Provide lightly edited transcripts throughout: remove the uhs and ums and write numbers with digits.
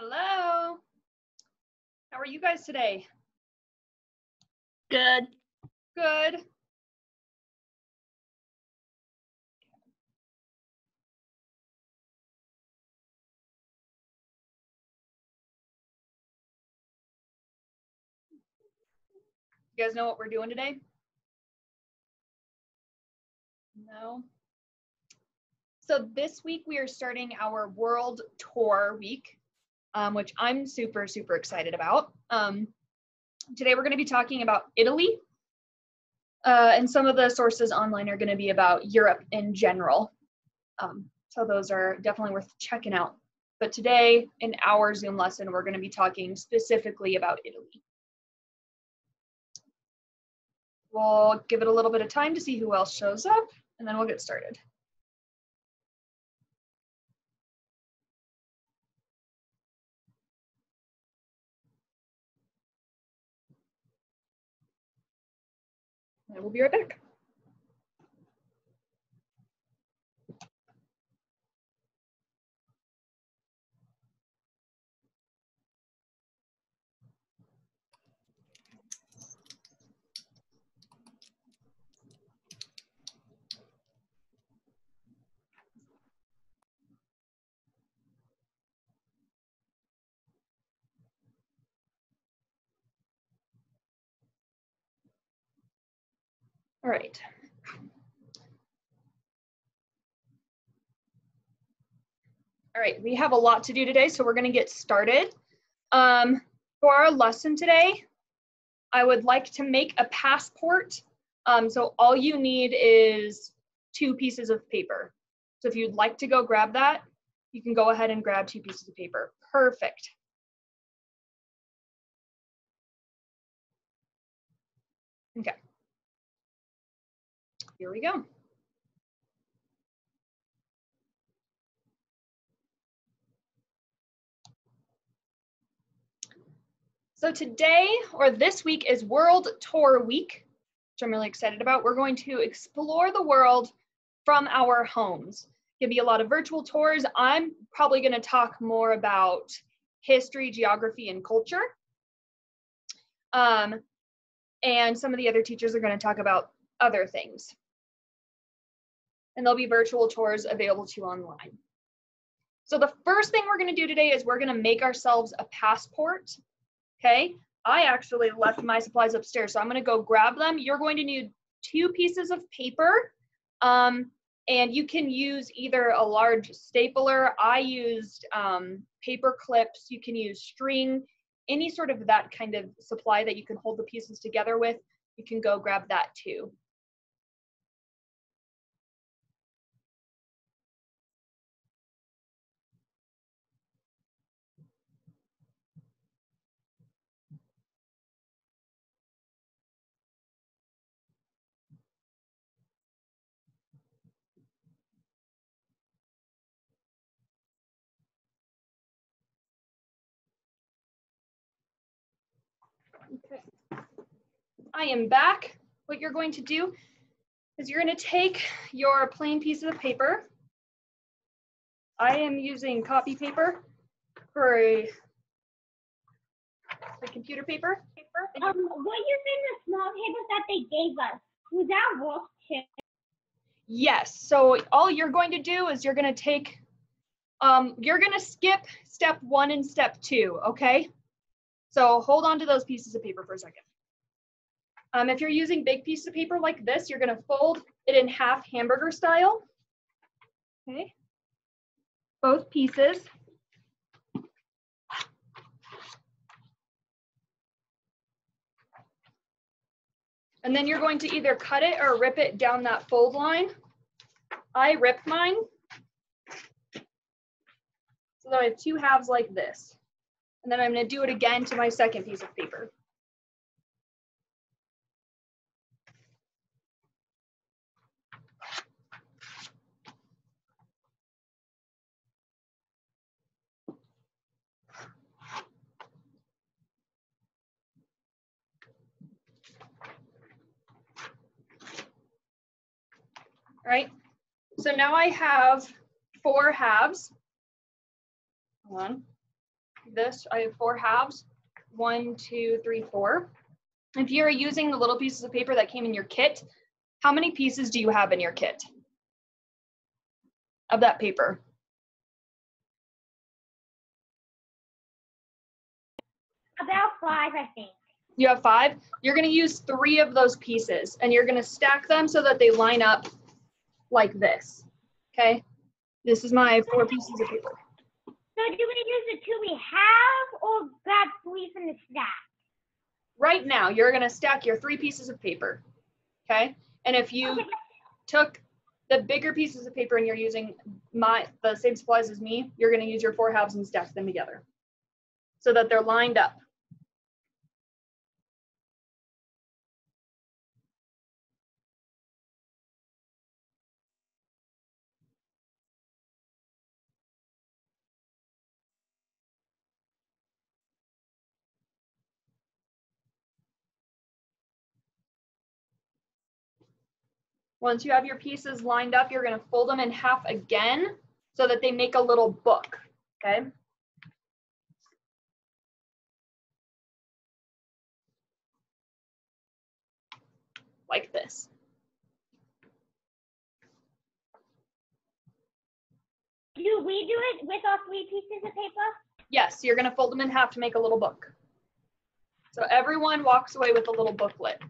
Hello. How are you guys today? Good. Good. You guys know what we're doing today? No. So this week we are starting our world tour week, which I'm super excited about. Today we're going to be talking about Italy, and some of the sources online are going to be about Europe in general. So those are definitely worth checking out. But today in our Zoom lesson, we're going to be talking specifically about Italy. We'll give it a little bit of time to see who else shows up, and then we'll get started. And we'll be right back. All right. All right, we have a lot to do today, so we're going to get started. For our lesson today, I would like to make a passport. So all you need is 2 pieces of paper. So if you'd like to go grab that, you can go ahead and grab 2 pieces of paper. Perfect. Okay. Here we go. So today, or this week, is World Tour Week, which I'm really excited about. We're going to explore the world from our homes. Give you a lot of virtual tours. I'm probably going to talk more about history, geography, and culture. And some of the other teachers are going to talk about other things. And there'll be virtual tours available to you online. So the first thing we're going to do today is we're going to make ourselves a passport. Okay, I actually left my supplies upstairs, so I'm going to go grab them. You're going to need 2 pieces of paper, and you can use either a large stapler. I used paper clips. You can use string, any sort of that kind of supply that you can hold the pieces together with. You can go grab that too. Okay. I am back. What you're going to do is you're going to take your plain piece of paper. I am using copy paper for a computer paper. What you mean the small papers that they gave us? Was that work too? Yes. So all you're going to do is you're going to take, you're going to skip step 1 and step 2. Okay. So hold on to those pieces of paper for a second. If you're using big pieces of paper like this, you're going to fold it in half hamburger style. Okay. Both pieces. And then you're going to either cut it or rip it down that fold line. I ripped mine. So that I have 2 halves like this. And then I'm going to do it again to my second piece of paper. All right, so now I have 4 halves. Hold on. this. I have 4 halves, 1, 2, 3, 4. If you're using the little pieces of paper that came in your kit, how many pieces do you have in your kit of that paper? About 5, I think. You have 5? You're going to use 3 of those pieces, and you're going to stack them so that they line up like this, okay? This is my 4 pieces of paper. So do we use the 2 we have or grab 3 from the stack? Right now, you're going to stack your 3 pieces of paper, okay? And if you took the bigger pieces of paper and you're using the same supplies as me, you're going to use your 4 halves and stack them together so that they're lined up. Once you have your pieces lined up, you're going to fold them in half again so that they make a little book, okay? Like this. Do we do it with our 3 pieces of paper? Yes, you're going to fold them in half to make a little book. So everyone walks away with a little booklet.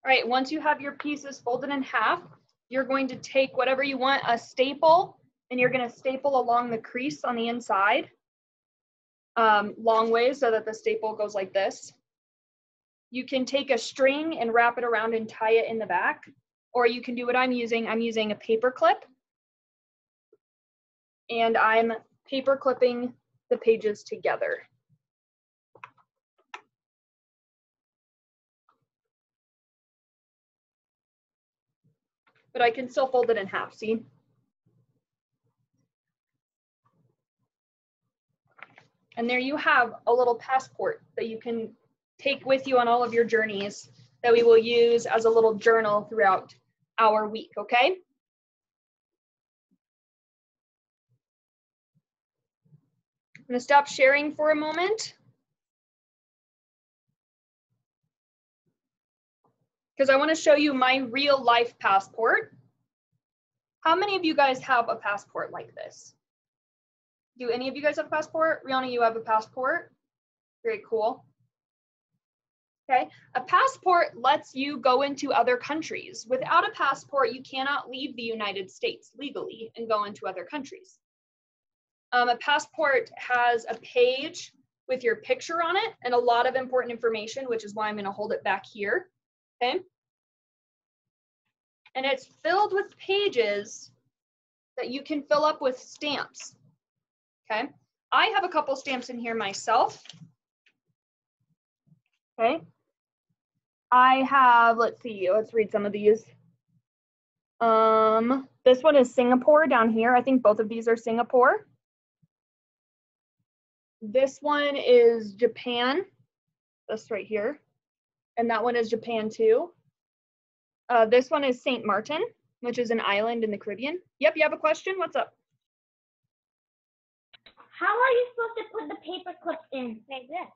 All right, once you have your pieces folded in half, you're going to take whatever you want, a staple, and you're going to staple along the crease on the inside, long ways so that the staple goes like this. You can take a string and wrap it around and tie it in the back, or you can do what I'm using. I'm using a paper clip, and I'm paper clipping the pages together. But I can still fold it in half, see? And there you have a little passport that you can take with you on all of your journeys that we will use as a little journal throughout our week, okay? I'm gonna stop sharing for a moment because I want to show you my real life passport. How many of you guys have a passport like this? Do any of you guys have a passport? Rihanna, you have a passport? Very cool. Okay, a passport lets you go into other countries. Without a passport, you cannot leave the United States legally and go into other countries. A passport has a page with your picture on it and a lot of important information, which is why I'm going to hold it back here. Okay. And it's filled with pages that you can fill up with stamps. Okay. I have a couple stamps in here myself. Okay. I have, let's see, let's read some of these. This one is Singapore down here. I think both of these are Singapore. This one is Japan, this right here. And that one is Japan too. This one is St. Martin, which is an island in the Caribbean. Yep, you have a question? What's up? How are you supposed to put the paper clips in like this?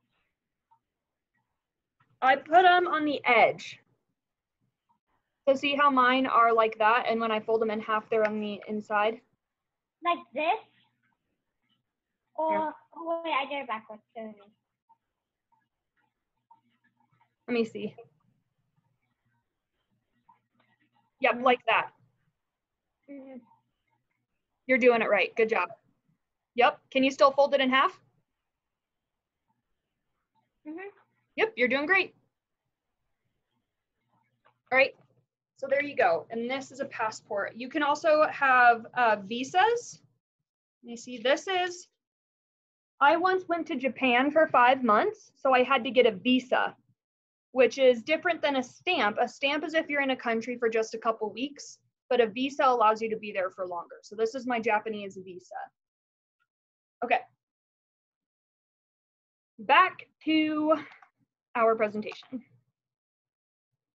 I put them on the edge. So see how mine are like that, and when I fold them in half, they're on the inside? Like this? Or, Here. oh wait, I did it backwards. Let me see. Yep, like that. Mm-hmm. You're doing it right. Good job. Yep. Can you still fold it in half? Mm-hmm. Yep, you're doing great. All right. So there you go. And this is a passport. You can also have visas. You see, this is, I once went to Japan for 5 months, so I had to get a visa, which is different than a stamp. A stamp is if you're in a country for just a couple weeks, but a visa allows you to be there for longer. So this is my Japanese visa. Okay. Back to our presentation.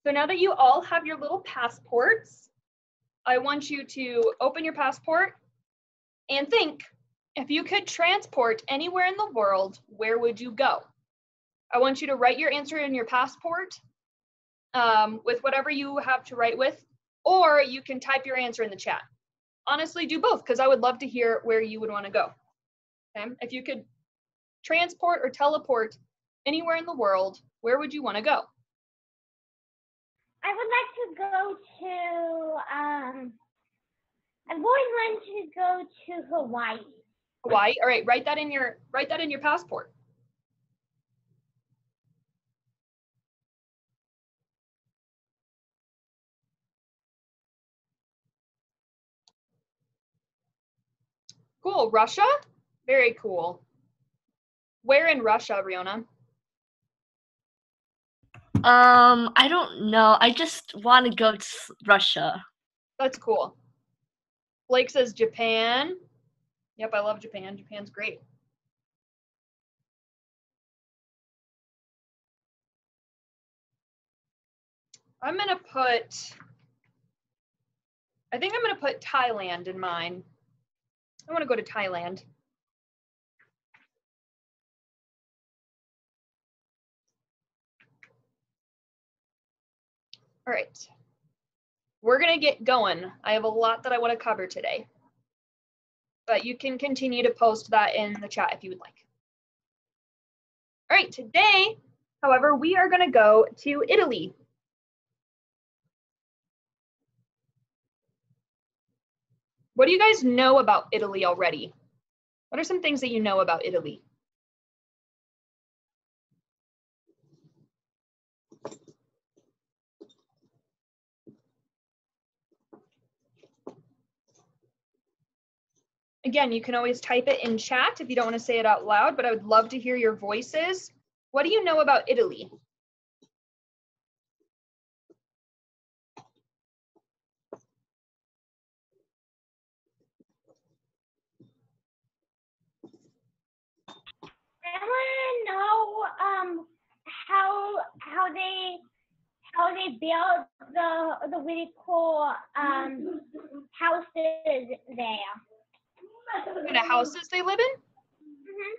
So now that you all have your little passports, I want you to open your passport and think, if you could transport anywhere in the world, where would you go? I want you to write your answer in your passport with whatever you have to write with, or you can type your answer in the chat. Honestly, do both, because I would love to hear where you would want to go. Okay? If you could transport or teleport anywhere in the world, where would you want to go? I would like to go to, I've always wanted to go to Hawaii. Hawaii. All right, write that in your passport. Cool. Russia? Very cool. Where in Russia, Riona? I don't know. I just want to go to Russia. That's cool. Blake says Japan. Yep, I love Japan. Japan's great. I think I'm gonna put Thailand in mine. I want to go to Thailand. All right, we're gonna get going. I have a lot that I want to cover today, but you can continue to post that in the chat if you would like. All right, today, however, we are gonna go to Italy. What do you guys know about Italy already? What are some things that you know about Italy? Again, you can always type it in chat if you don't want to say it out loud, but I would love to hear your voices. What do you know about Italy? I want to know how they build the really cool houses there. What kind of houses they live in? Mm-hmm.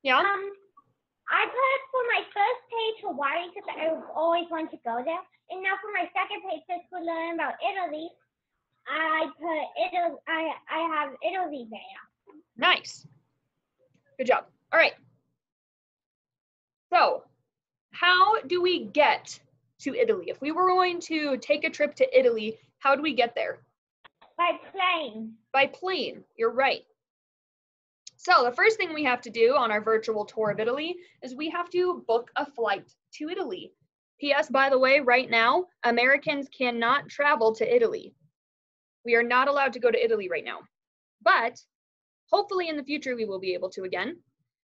Yeah. I put for my first page Hawaii because I always wanted to go there, and now for my second page just to learn about Italy, I put Italy. I have Italy there. Nice. Good job. All right. So, how do we get to Italy? If we were going to take a trip to Italy, how do we get there? By plane. By plane. You're right. So the first thing we have to do on our virtual tour of Italy is we have to book a flight to Italy. P.S. by the way, right now, Americans cannot travel to Italy. We are not allowed to go to Italy right now. But hopefully in the future we will be able to again.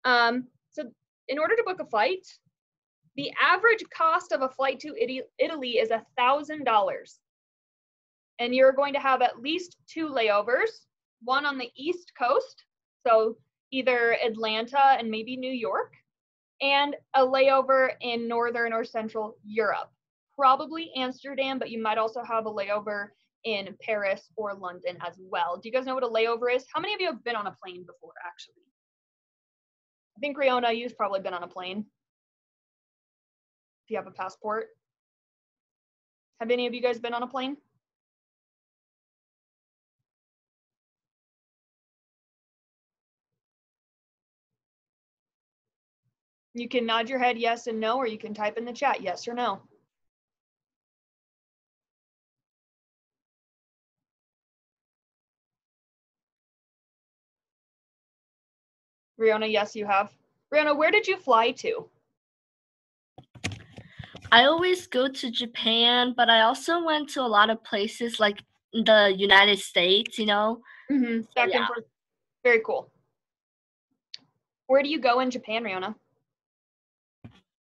So in order to book a flight, the average cost of a flight to Italy is $1,000. And you're going to have at least 2 layovers, one on the East Coast, so either Atlanta and maybe New York, and a layover in Northern or Central Europe. Probably Amsterdam, but you might also have a layover in Paris or London as well. Do you guys know what a layover is? How many of you have been on a plane before, actually? I think, Riona, you've probably been on a plane. If you have a passport. Have any of you guys been on a plane? You can nod your head yes and no, or you can type in the chat yes or no. Riona, yes, you have. Riona, where did you fly to? I always go to Japan, but I also went to a lot of places like the United States, Mm-hmm. Back and yeah. forth. Very cool. Where do you go in Japan, Riona?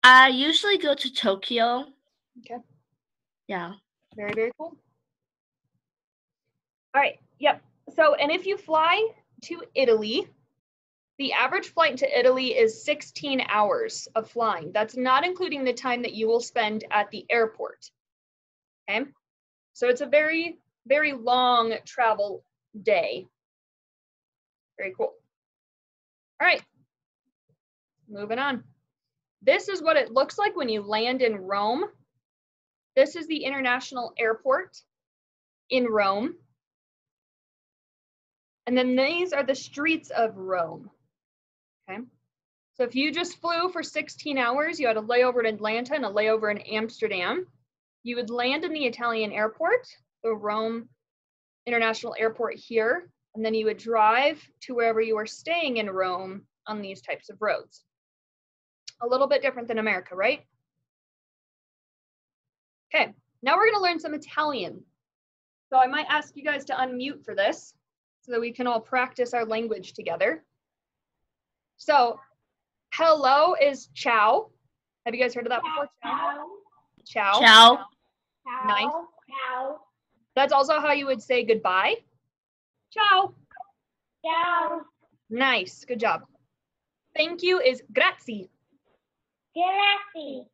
I usually go to Tokyo. Okay. Yeah. Very, very cool. All right. Yep. So, and if you fly to Italy, the average flight to Italy is 16 hours of flying. That's not including the time that you will spend at the airport. Okay. So it's a very, very long travel day. Very cool. All right. Moving on. This is what it looks like when you land in Rome. This is the international airport in Rome. And then these are the streets of Rome. Okay. So if you just flew for 16 hours, you had a layover in Atlanta and a layover in Amsterdam, you would land in the Italian airport, the Rome International Airport here, and then you would drive to wherever you were staying in Rome on these types of roads. A little bit different than America, right? Okay, now we're going to learn some Italian. So I might ask you guys to unmute for this so that we can all practice our language together. So hello is ciao. Have you guys heard of that before? Ciao. Ciao. Nice. Ciao. That's also how you would say goodbye. Ciao. Ciao. Nice. Good job. Thank you is grazie. Grazie.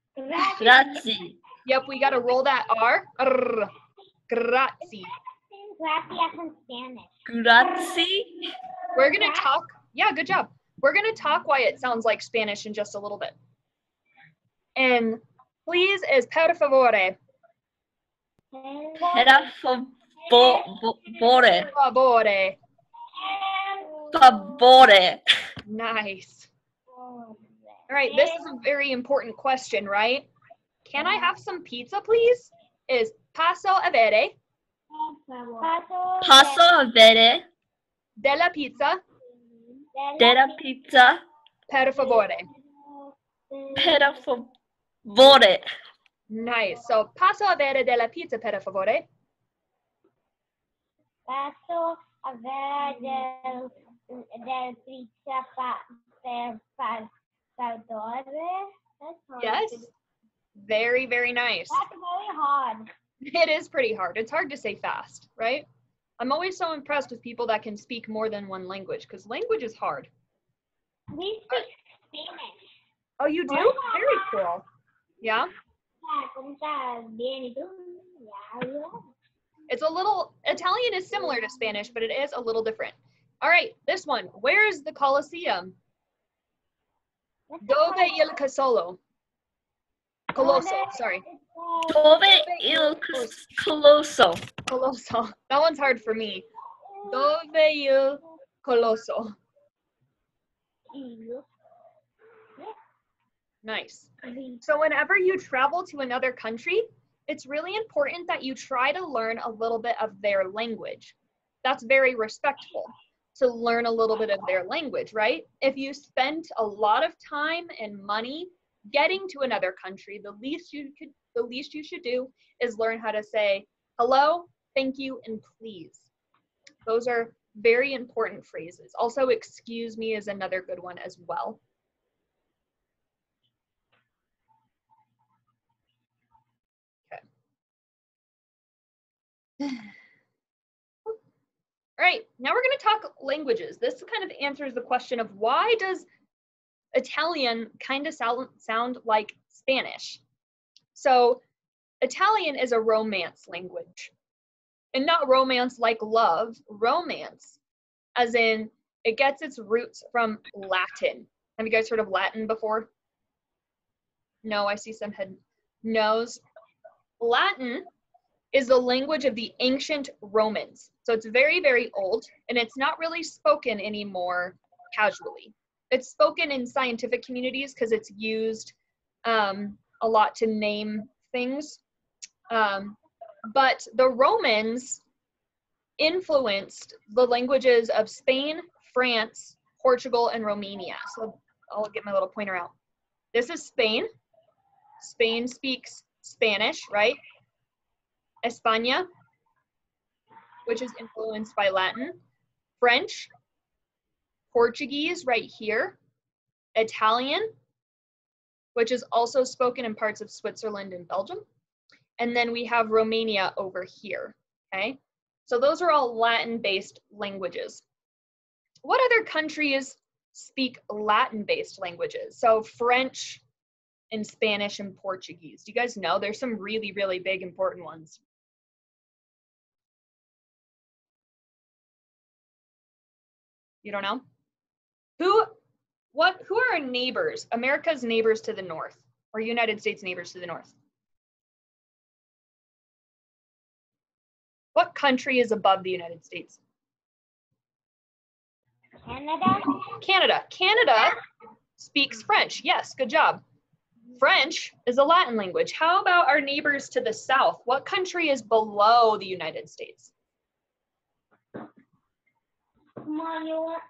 Grazie. Yep, we got to roll that R. Grazie. Gracias in Spanish. Grazie. We're going to talk. Yeah, good job. We're going to talk why it sounds like Spanish in just a little bit. And please is per favore. Per favore. Favore. Favore. Nice. All right, this is a very important question, right? Can I have some pizza, please? Is passo avere Posso avere della pizza della pizza per favore? per favore? Nice. So passo avere della pizza per favore. Paso avere del pizza per favore. Yes. Very, very nice. That's very hard. It is pretty hard. It's hard to say fast, right? I'm always so impressed with people that can speak more than one language because language is hard. We speak Spanish. Oh, you do? Very cool. Yeah? It's a little, Italian is similar to Spanish, but it is a little different. All right, this one. Where is the Colosseum? Dove il Colosso? Sorry. Dove il colosso? Colosso. That one's hard for me. Dove il Colosso? Nice. So whenever you travel to another country, it's really important that you try to learn a little bit of their language. That's very respectful to learn a little bit of their language, right? If you spent a lot of time and money getting to another country, the least you should do is learn how to say hello, thank you, and please. Those are very important phrases. Also, excuse me is another good one as well. Okay. All right, now we're going to talk languages. This kind of answers the question of why does Italian kind of sound like Spanish? So Italian is a romance language, and not romance like love, romance as in it gets its roots from Latin. Have you guys heard of Latin before? No, I see some head no's. Latin is the language of the ancient Romans. So it's very, very old, and it's not really spoken anymore casually. It's spoken in scientific communities because it's used a lot to name things. But the Romans influenced the languages of Spain, France, Portugal, and Romania. So I'll get my little pointer out. This is Spain. Spain speaks Spanish, right? España, which is influenced by Latin. French, Portuguese right here. Italian, which is also spoken in parts of Switzerland and Belgium. And then we have Romania over here, okay? So those are all Latin-based languages. What other countries speak Latin-based languages? So French and Spanish and Portuguese. Do you guys know? There's some really, really big important ones. You don't know? Who are our neighbors? America's neighbors to the north, or United States neighbors to the north? What country is above the United States? Canada. Canada. Canada speaks French. Yes, good job. French is a Latin language. How about our neighbors to the south? What country is below the United States? Come on, you want.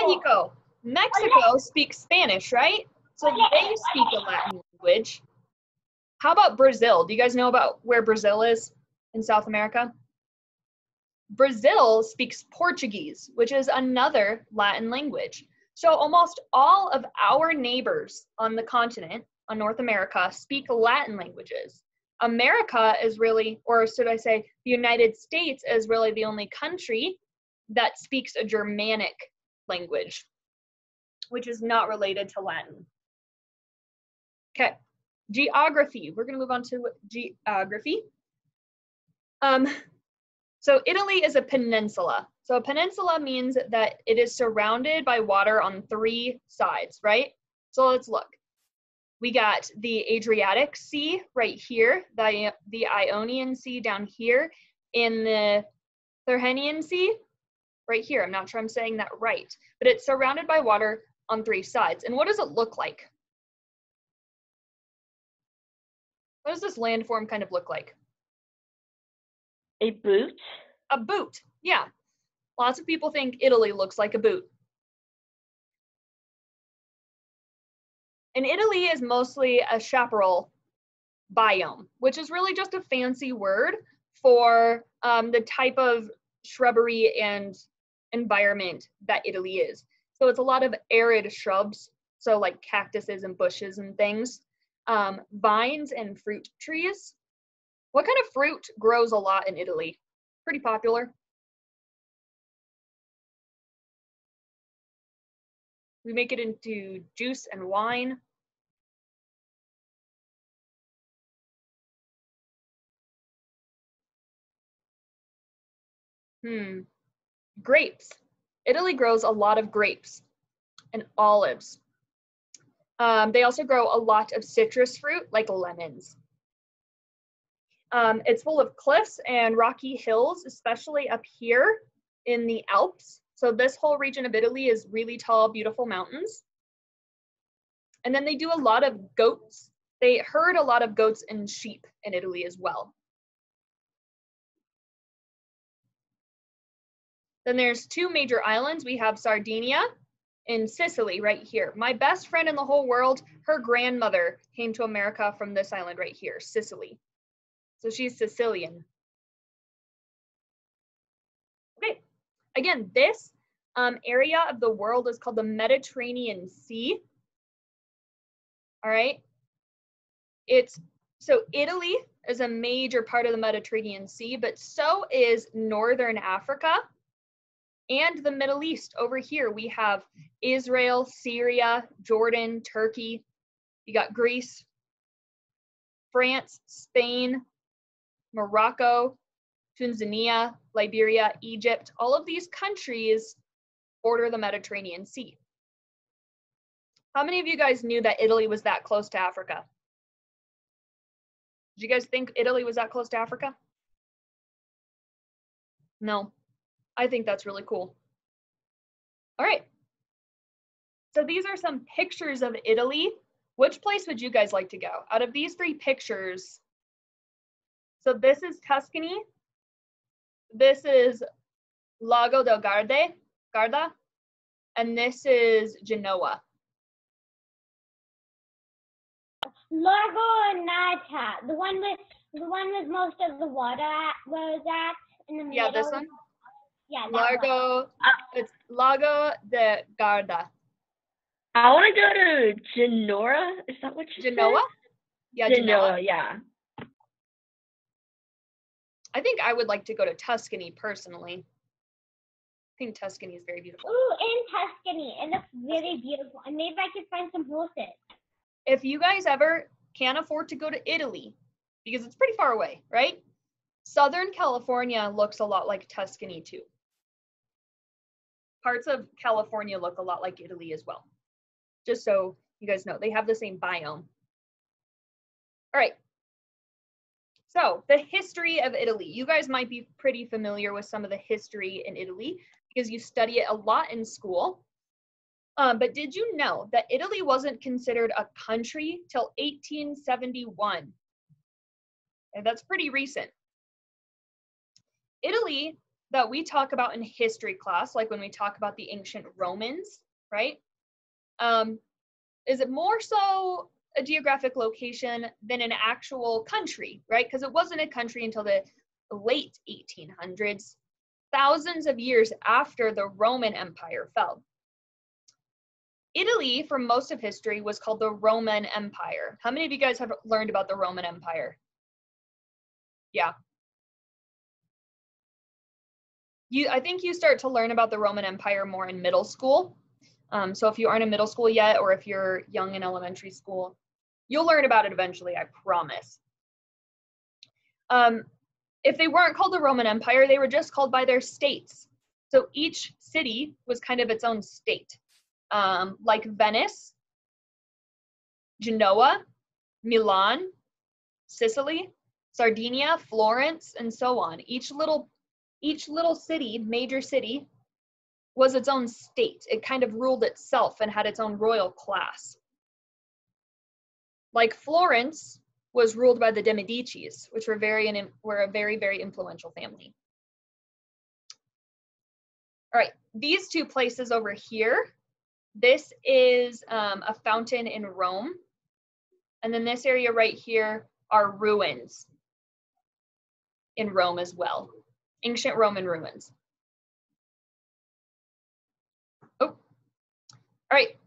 Mexico. Mexico speaks Spanish, right? So they speak a Latin language. How about Brazil? Do you guys know about where Brazil is in South America? Brazil speaks Portuguese, which is another Latin language. So almost all of our neighbors on the continent, on North America, speak Latin languages. America is really, or should I say, the United States is really the only country that speaks a Germanic language, which is not related to Latin. Okay, geography. We're gonna move on to geography. So Italy is a peninsula. So a peninsula means that it is surrounded by water on 3 sides, right? So let's look. We got the Adriatic Sea right here, the Ionian Sea down here, and the Tyrrhenian Sea right here. I'm not sure I'm saying that right, but it's surrounded by water on 3 sides. And what does it look like? What does this landform kind of look like? A boot? A boot, yeah. Lots of people think Italy looks like a boot. And Italy is mostly a chaparral biome, which is really just a fancy word for the type of shrubbery and environment that Italy is. So it's a lot of arid shrubs, so like cactuses and bushes and things, vines and fruit trees. What kind of fruit grows a lot in Italy? Pretty popular. We make it into juice and wine. Grapes. Italy grows a lot of grapes and olives. They also grow a lot of citrus fruit like lemons. It's full of cliffs and rocky hills, especially up here in the Alps. So this whole region of Italy is really tall, beautiful mountains. And then they do a lot of goats. They herd a lot of goats and sheep in Italy as well. Then there's 2 major islands. We have Sardinia and Sicily right here. My best friend in the whole world, her grandmother came to America from this island right here, Sicily. So she's Sicilian. Okay, again, this area of the world is called the Mediterranean Sea. All right, so Italy is a major part of the Mediterranean Sea, but so is Northern Africa and the Middle East. Over here, we have Israel, Syria, Jordan, Turkey. You got Greece, France, Spain, Morocco, Tanzania, Liberia, Egypt. All of these countries border the Mediterranean Sea. How many of you guys knew that Italy was that close to Africa? Did you guys think Italy was that close to Africa? No. I think that's really cool. All right. So these are some pictures of Italy. Which place would you guys like to go? Out of these 3 pictures, so this is Tuscany. This is Lago del Garda. Garda. And this is Genoa. Largo Nata, the one with most of the water was at in the middle. Yeah, this one? Yeah, that Largo, one. it's Lago de Garda. I want to go to Genoa. Is that what you Genoa? Yeah, said? Genoa. Yeah. I think I would like to go to Tuscany personally. I think Tuscany is very beautiful. Ooh, in Tuscany. It looks very beautiful. And maybe I could find some horses. If you guys ever can't afford to go to Italy, because it's pretty far away, right? Southern California looks a lot like Tuscany too. Parts of California look a lot like Italy as well. Just so you guys know, they have the same biome. All right. So the history of Italy. You guys might be pretty familiar with some of the history in Italy because you study it a lot in school. But did you know that Italy wasn't considered a country till 1871? And that's pretty recent. Italy, that we talk about in history class, like when we talk about the ancient Romans, right? Is it more so a geographic location than an actual country, right? Because it wasn't a country until the late 1800s, thousands of years after the Roman Empire fell. Italy, for most of history, was called the Roman Empire. How many of you guys have learned about the Roman Empire? Yeah. I think you start to learn about the Roman Empire more in middle school. So if you aren't in middle school yet, or if you're young in elementary school, you'll learn about it eventually, I promise. If they weren't called the Roman Empire, they were just called by their states. So each city was kind of its own state, like Venice, Genoa, Milan, Sicily, Sardinia, Florence, and so on. Each little city, major city, was its own state. It kind of ruled itself and had its own royal class. Like Florence was ruled by the de Medicis, which were a very, very influential family. All right, these two places over here, this is a fountain in Rome. And then this area right here are ruins in Rome as well, ancient Roman ruins. Oh, all right,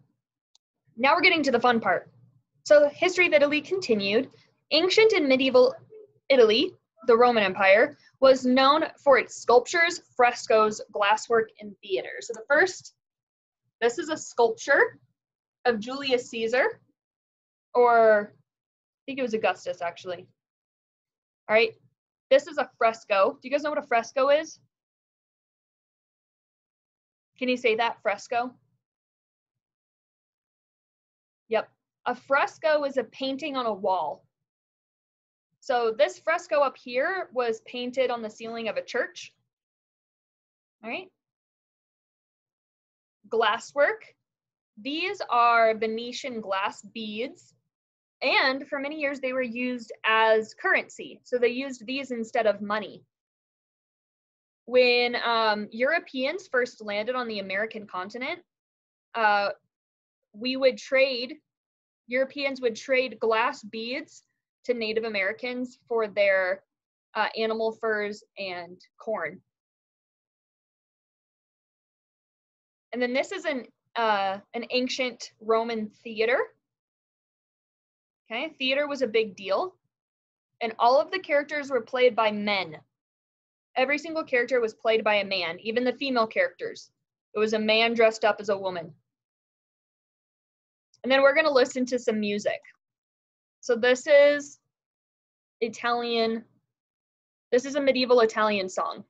now we're getting to the fun part. So history of Italy continued. Ancient and medieval Italy, the Roman Empire, was known for its sculptures, frescoes, glasswork, and theater. So the first, this is a sculpture of Julius Caesar, or I think it was Augustus actually. All right, this is a fresco. Do you guys know what a fresco is? Can you say that, fresco? Yep. A fresco is a painting on a wall. So this fresco up here was painted on the ceiling of a church. All right. Glasswork. These are Venetian glass beads. And for many years, they were used as currency. So they used these instead of money. When Europeans first landed on the American continent, Europeans would trade glass beads to Native Americans for their animal furs and corn. And then this is an ancient Roman theater. Okay, theater was a big deal. And all of the characters were played by men. Every single character was played by a man, even the female characters. It was a man dressed up as a woman. And then we're going to listen to some music. So this is Italian. This is a medieval Italian song.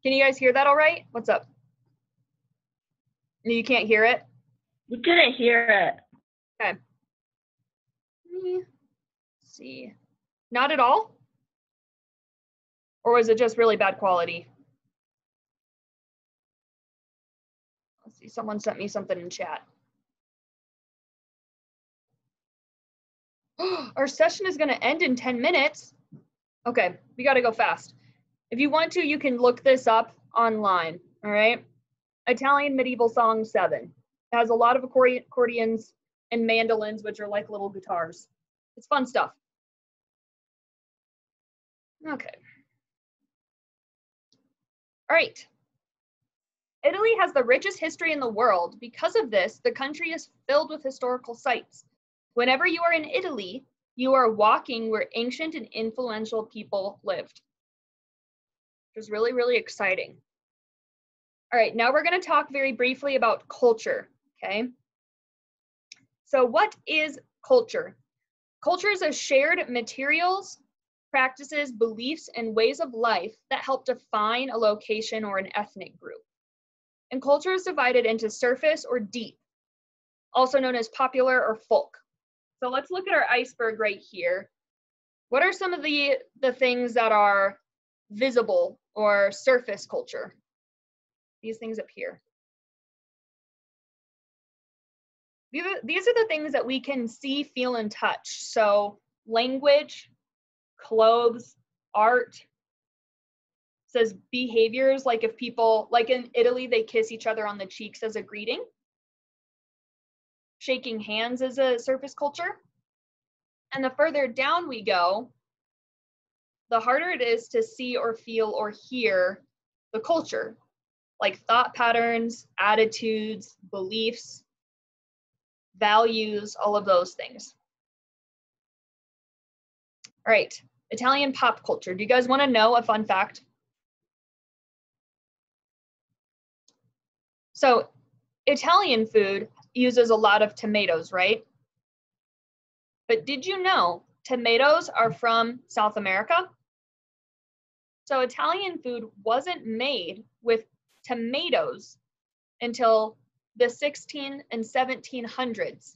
Can you guys hear that all right? What's up? You can't hear it? We couldn't hear it. Okay. Let me see. Not at all? Or was it just really bad quality? Let's see, someone sent me something in chat. Our session is going to end in 10 minutes. Okay, we got to go fast. If you want to, you can look this up online, all right? Italian Medieval Song 7. It has a lot of accordions and mandolins, which are like little guitars. It's fun stuff. Okay. All right. Italy has the richest history in the world. Because of this, the country is filled with historical sites. Whenever you are in Italy, you are walking where ancient and influential people lived, which is really, really exciting. All right, now we're going to talk very briefly about culture, okay? So what is culture? Culture is a shared materials, practices, beliefs, and ways of life that help define a location or an ethnic group. And culture is divided into surface or deep, also known as popular or folk. So let's look at our iceberg right here. What are some of the things that are visible or surface culture? These things up here. These are the things that we can see, feel, and touch. So language, clothes, art. It says behaviors, like if people, like in Italy, they kiss each other on the cheeks as a greeting. Shaking hands is a surface culture. And the further down we go, the harder it is to see or feel or hear the culture, like thought patterns, attitudes, beliefs, values, all of those things. All right, Italian pop culture. Do you guys want to know a fun fact? So Italian food uses a lot of tomatoes, right? But did you know tomatoes are from South America? So Italian food wasn't made with tomatoes until the 16 and 1700s.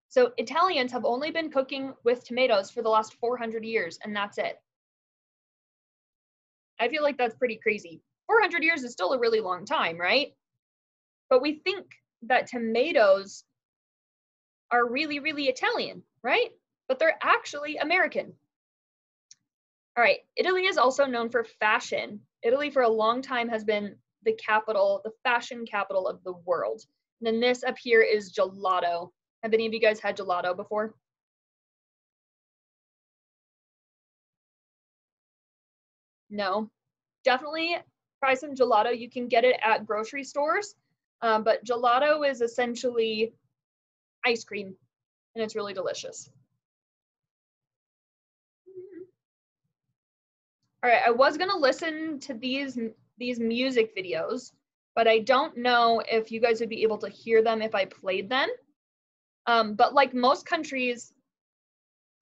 So Italians have only been cooking with tomatoes for the last 400 years, and that's it. I feel like that's pretty crazy. 400 years is still a really long time, right? But we think that tomatoes are really, really Italian, right? But they're actually American. All right, Italy is also known for fashion. Italy for a long time has been the capital, the fashion capital of the world. And then this up here is gelato. Have any of you guys had gelato before? No. Definitely try some gelato. You can get it at grocery stores, but gelato is essentially ice cream, and it's really delicious. All right, I was gonna listen to these music videos, but I don't know if you guys would be able to hear them if I played them. But like most countries,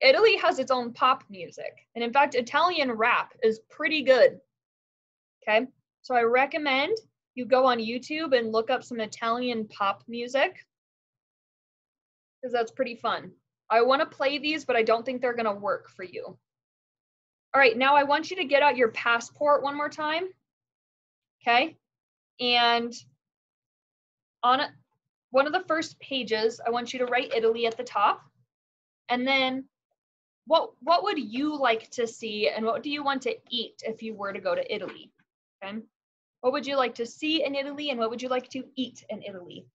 Italy has its own pop music. And in fact, Italian rap is pretty good. Okay, so I recommend you go on YouTube and look up some Italian pop music, because that's pretty fun. I want to play these, but I don't think they're going to work for you. All right, now I want you to get out your passport one more time. Okay, and on one of the first pages, I want you to write Italy at the top. And then what would you like to see, and what do you want to eat if you were to go to Italy? Okay, what would you like to see in Italy, and what would you like to eat in Italy?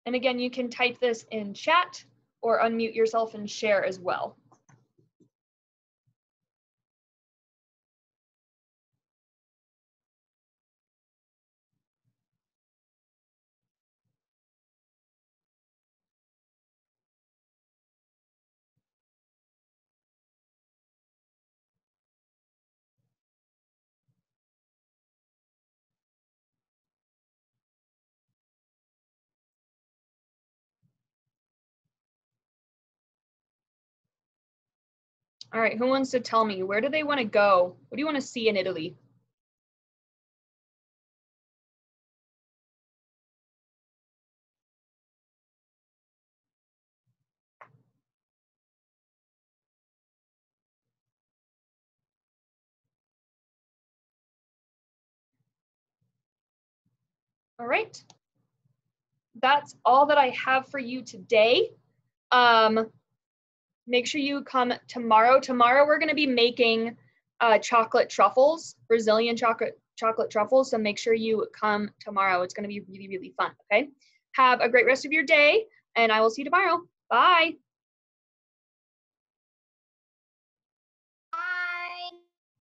And again, you can type this in chat or unmute yourself and share as well. All right, who wants to tell me, where do they want to go? What do you want to see in Italy? All right. That's all that I have for you today. Make sure you come tomorrow. Tomorrow we're going to be making chocolate truffles, Brazilian chocolate truffles. So make sure you come tomorrow. It's going to be really, really fun. Okay. Have a great rest of your day, and I will see you tomorrow. Bye.